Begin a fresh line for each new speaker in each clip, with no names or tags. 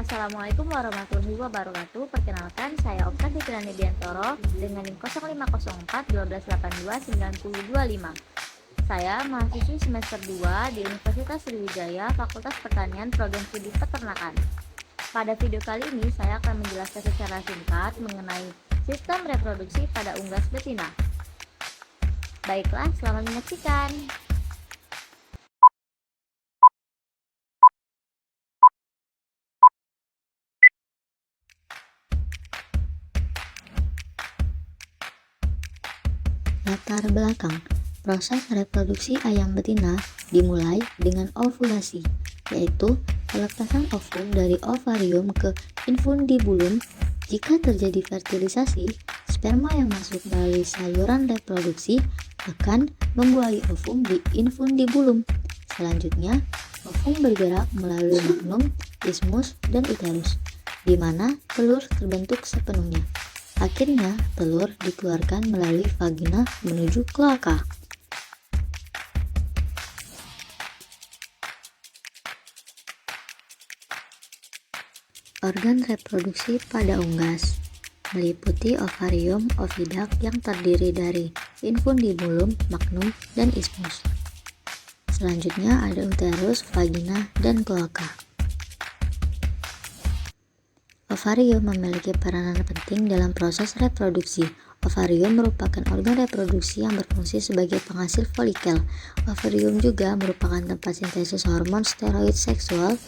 Assalamualaikum warahmatullahi wabarakatuh. Perkenalkan, saya Okta Fitriani Biantoro dengan NIM 0504 1282 9025. Saya mahasiswi semester 2 di Universitas Sriwijaya, Fakultas Pertanian, Program Studi Peternakan. Pada video kali ini, saya akan menjelaskan secara singkat mengenai sistem reproduksi pada unggas betina. Baiklah, selamat menyaksikan.
Latar belakang proses reproduksi ayam betina dimulai dengan ovulasi, yaitu pelepasan ovum dari ovarium ke infundibulum. Jika terjadi fertilisasi, sperma yang masuk melalui saluran reproduksi akan membuahi ovum di infundibulum. Selanjutnya, ovum bergerak melalui magnum, isthmus, dan uterus, di mana telur terbentuk sepenuhnya. Akhirnya, telur dikeluarkan melalui vagina menuju kloaka. Organ reproduksi pada unggas meliputi ovarium, oviduct yang terdiri dari infundibulum, magnum, dan isthmus. Selanjutnya ada uterus, vagina, dan kloaka. Ovarium memiliki peranan penting dalam proses reproduksi. Ovarium merupakan organ reproduksi yang berfungsi sebagai penghasil folikel. Ovarium juga merupakan tempat sintesis hormon steroid seksual,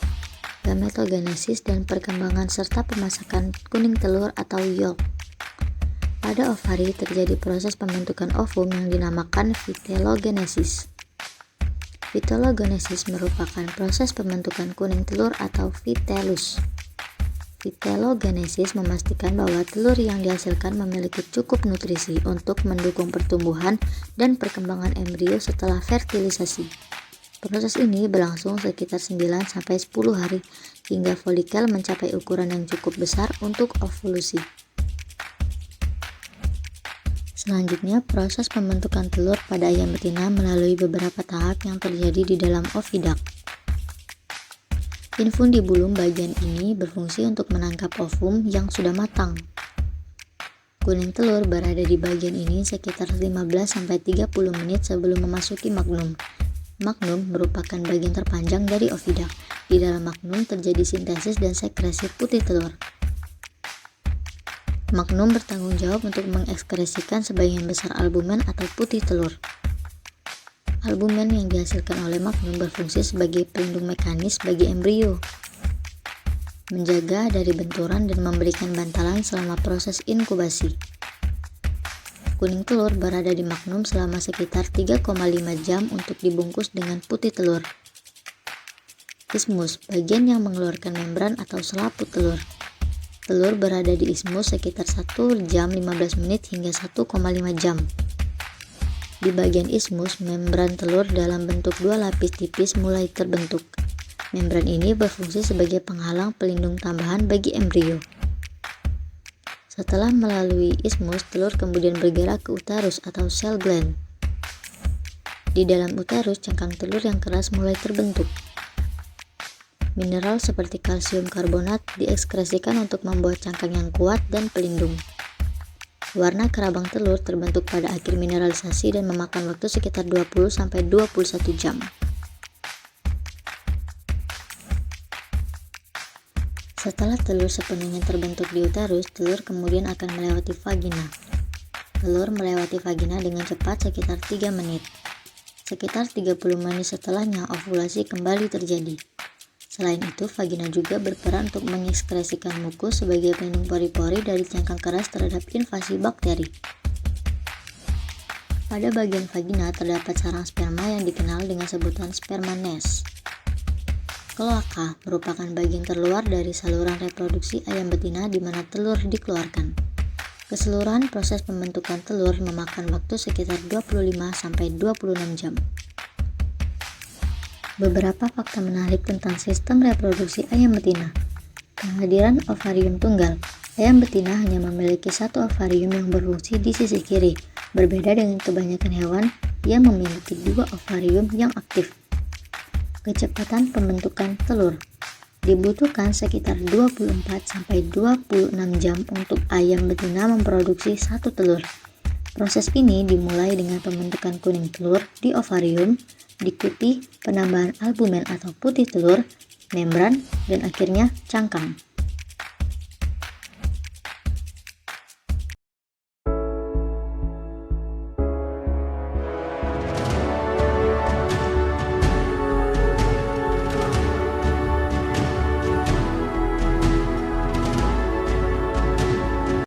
gametogenesis, dan perkembangan serta pemasakan kuning telur atau yolk. Pada ovari terjadi proses pembentukan ovum yang dinamakan vitellogenesis. Vitellogenesis merupakan proses pembentukan kuning telur atau vitellus. Vitellogenesis memastikan bahwa telur yang dihasilkan memiliki cukup nutrisi untuk mendukung pertumbuhan dan perkembangan embrio setelah fertilisasi. Proses ini berlangsung sekitar 9-10 hari hingga folikel mencapai ukuran yang cukup besar untuk ovulasi. Selanjutnya, proses pembentukan telur pada ayam betina melalui beberapa tahap yang terjadi di dalam oviduct. Infundibulum bagian ini berfungsi untuk menangkap ovum yang sudah matang. Kuning telur berada di bagian ini sekitar 15-30 menit sebelum memasuki magnum. Magnum merupakan bagian terpanjang dari oviduct. Di dalam magnum terjadi sintesis dan sekresi putih telur. Magnum bertanggung jawab untuk mengekskresikan sebagian besar albumen atau putih telur. Albumen yang dihasilkan oleh magnum berfungsi sebagai pelindung mekanis bagi embrio, menjaga dari benturan dan memberikan bantalan selama proses inkubasi. Kuning telur berada di magnum selama sekitar 3,5 jam untuk dibungkus dengan putih telur. Isthmus, bagian yang mengeluarkan membran atau selaput telur. Telur berada di isthmus sekitar 1 jam 15 menit hingga 1,5 jam. Di bagian isthmus, membran telur dalam bentuk 2 lapis tipis mulai terbentuk. Membran ini berfungsi sebagai penghalang pelindung tambahan bagi embrio. Setelah melalui isthmus, telur kemudian bergerak ke uterus atau cell gland. Di dalam uterus, cangkang telur yang keras mulai terbentuk. Mineral seperti kalsium karbonat diekskresikan untuk membuat cangkang yang kuat dan pelindung. Warna kerabang telur terbentuk pada akhir mineralisasi dan memakan waktu sekitar 20-21 jam. Setelah telur sepenuhnya terbentuk di uterus, telur kemudian akan melewati vagina. Telur melewati vagina dengan cepat sekitar 3 menit. Sekitar 30 menit setelahnya, ovulasi kembali terjadi. Selain itu, vagina juga berperan untuk mengekskresikan mukus sebagai pelindung pori-pori dari cangkang keras terhadap invasi bakteri. Pada bagian vagina terdapat sarang sperma yang dikenal dengan sebutan sperma nest. Kloaka merupakan bagian terluar dari saluran reproduksi ayam betina di mana telur dikeluarkan. Keseluruhan proses pembentukan telur memakan waktu sekitar 25-26 jam. Beberapa fakta menarik tentang sistem reproduksi ayam betina. Kehadiran ovarium tunggal. Ayam betina hanya memiliki satu ovarium yang berfungsi di sisi kiri, berbeda dengan kebanyakan hewan yang memiliki 2 ovarium yang aktif. Kecepatan pembentukan telur. Dibutuhkan sekitar 24-26 jam untuk ayam betina memproduksi satu telur. Proses ini dimulai dengan pembentukan kuning telur di ovarium, diikuti penambahan albumen atau putih telur, membran, dan akhirnya cangkang.